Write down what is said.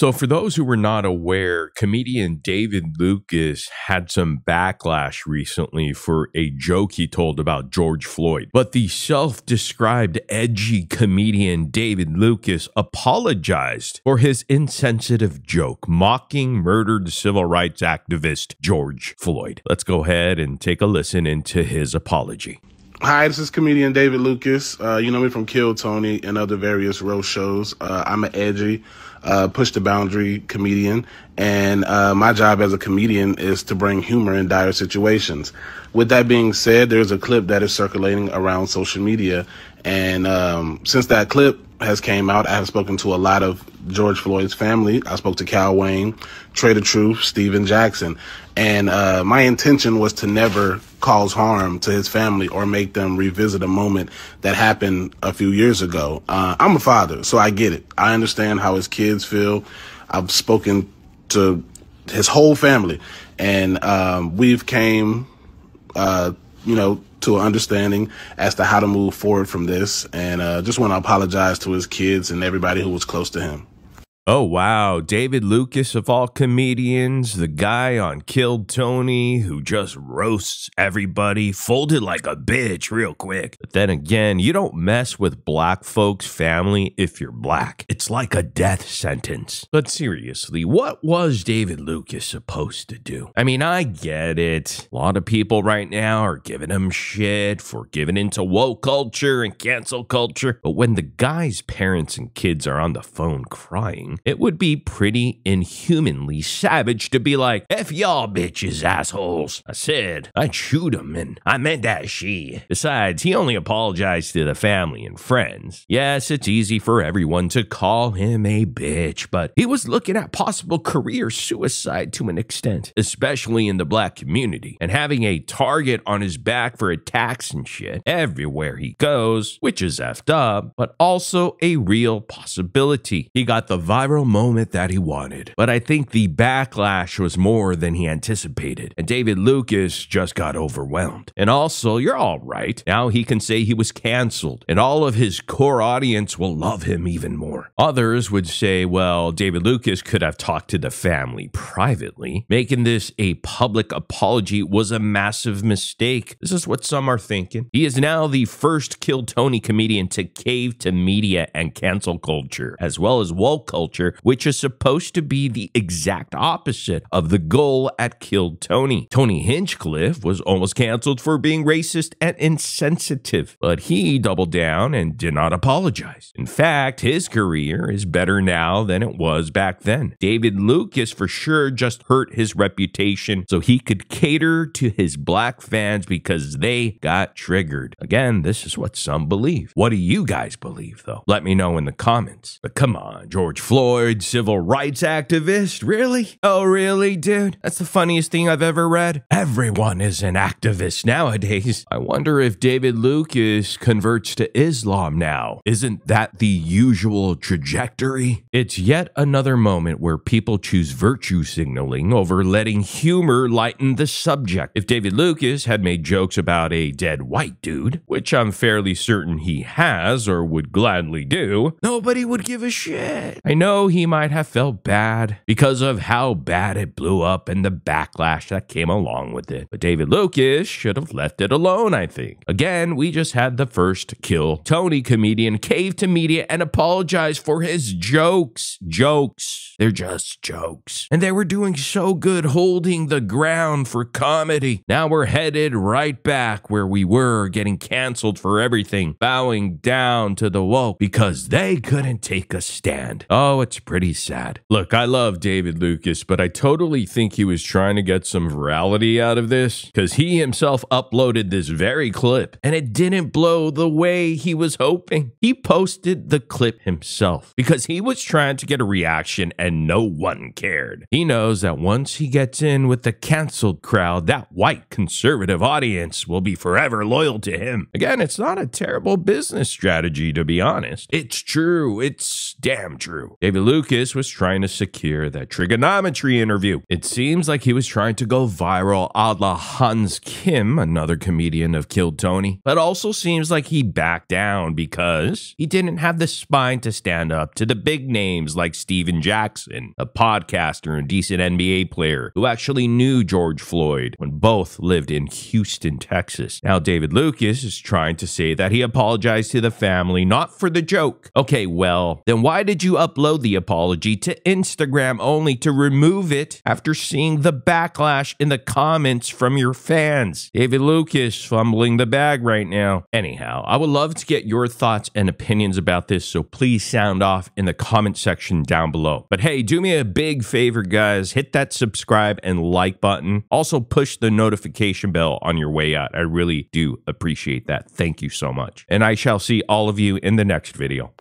So for those who were not aware, comedian David Lucas had some backlash recently for a joke he told about George Floyd. But the self-described edgy comedian David Lucas apologized for his insensitive joke, mocking murdered civil rights activist George Floyd. Let's go ahead and take a listen into his apology. Hi, this is comedian David Lucas. You know me from Kill Tony and other various roast shows. I'm an edgy, push the boundary comedian, and my job as a comedian is to bring humor in dire situations. With that being said, there's a clip that is circulating around social media, and since that clip has came out, I have spoken to a lot of George Floyd's family. I spoke to Cal Wayne, Trader Truth, Steven Jackson, and my intention was to never cause harm to his family or make them revisit a moment that happened a few years ago. I'm a father, so I get it. I understand how his kids feel. I've spoken to his whole family, and we've came, to an understanding as to how to move forward from this. And just want to apologize to his kids and everybody who was close to him. Oh, wow. David Lucas, of all comedians, the guy on Killed Tony who just roasts everybody, folded like a bitch real quick. But then again, you don't mess with black folks' family if you're black. It's like a death sentence. But seriously, what was David Lucas supposed to do? I mean, I get it. A lot of people right now are giving him shit for giving into woke culture and cancel culture. But when the guy's parents and kids are on the phone crying, it would be pretty inhumanly savage to be like, F y'all bitches, assholes. I said, I'd shoot him, and I meant that she. Besides, he only apologized to the family and friends. Yes, it's easy for everyone to call him a bitch, but he was looking at possible career suicide to an extent, especially in the black community, and having a target on his back for attacks and shit everywhere he goes, which is effed up, but also a real possibility. He got the viral moment that he wanted, but I think the backlash was more than he anticipated, and David Lucas just got overwhelmed. And also, you're all right. Now he can say he was canceled, and all of his core audience will love him even more. Others would say, well, David Lucas could have talked to the family privately. Making this a public apology was a massive mistake. This is what some are thinking. He is now the first Kill Tony comedian to cave to media and cancel culture, as well as woke culture, which is supposed to be the exact opposite of the goal at Kill Tony. Tony Hinchcliffe was almost canceled for being racist and insensitive, but he doubled down and did not apologize. In fact, his career is better now than it was back then. David Lucas for sure just hurt his reputation so he could cater to his black fans because they got triggered. Again, this is what some believe. What do you guys believe, though? Let me know in the comments. But come on, George Floyd, civil rights activist? Really? Oh, really, dude? That's the funniest thing I've ever read. Everyone is an activist nowadays. I wonder if David Lucas converts to Islam now. Isn't that the usual trajectory? It's yet another moment where people choose virtue signaling over letting humor lighten the subject. If David Lucas had made jokes about a dead white dude, which I'm fairly certain he has or would gladly do, nobody would give a shit. I know he might have felt bad because of how bad it blew up and the backlash that came along with it. But David Lucas should have left it alone, I think. Again, we just had the first Kill Tony comedian cave to media and apologize for his jokes. Jokes. They're just jokes. And they were doing so good holding the ground for comedy. Now we're headed right back where we were, getting canceled for everything, bowing down to the woke because they couldn't take a stand. Oh, it's pretty sad. Look, I love David Lucas, but I totally think he was trying to get some virality out of this because he himself uploaded this very clip and it didn't blow the way he was hoping. He posted the clip himself because he was trying to get a reaction and no one cared. He knows that once he gets in with the canceled crowd, that white conservative audience will be forever loyal to him. Again, it's not a terrible business strategy, to be honest. It's true. It's damn true. David Lucas was trying to secure that trigonometry interview. It seems like he was trying to go viral a la Hans Kim, another comedian of Killed Tony, but also seems like he backed down because he didn't have the spine to stand up to the big names like Steven Jackson, a podcaster and decent NBA player who actually knew George Floyd when both lived in Houston, Texas. Now David Lucas is trying to say that he apologized to the family, not for the joke. Okay, well, then why did you upload the apology to Instagram only to remove it after seeing the backlash in the comments from your fans? David Lucas fumbling the bag right now. Anyhow, I would love to get your thoughts and opinions about this, so please sound off in the comment section down below. But hey, do me a big favor, guys. Hit that subscribe and like button. Also, push the notification bell on your way out. I really do appreciate that. Thank you so much. And I shall see all of you in the next video.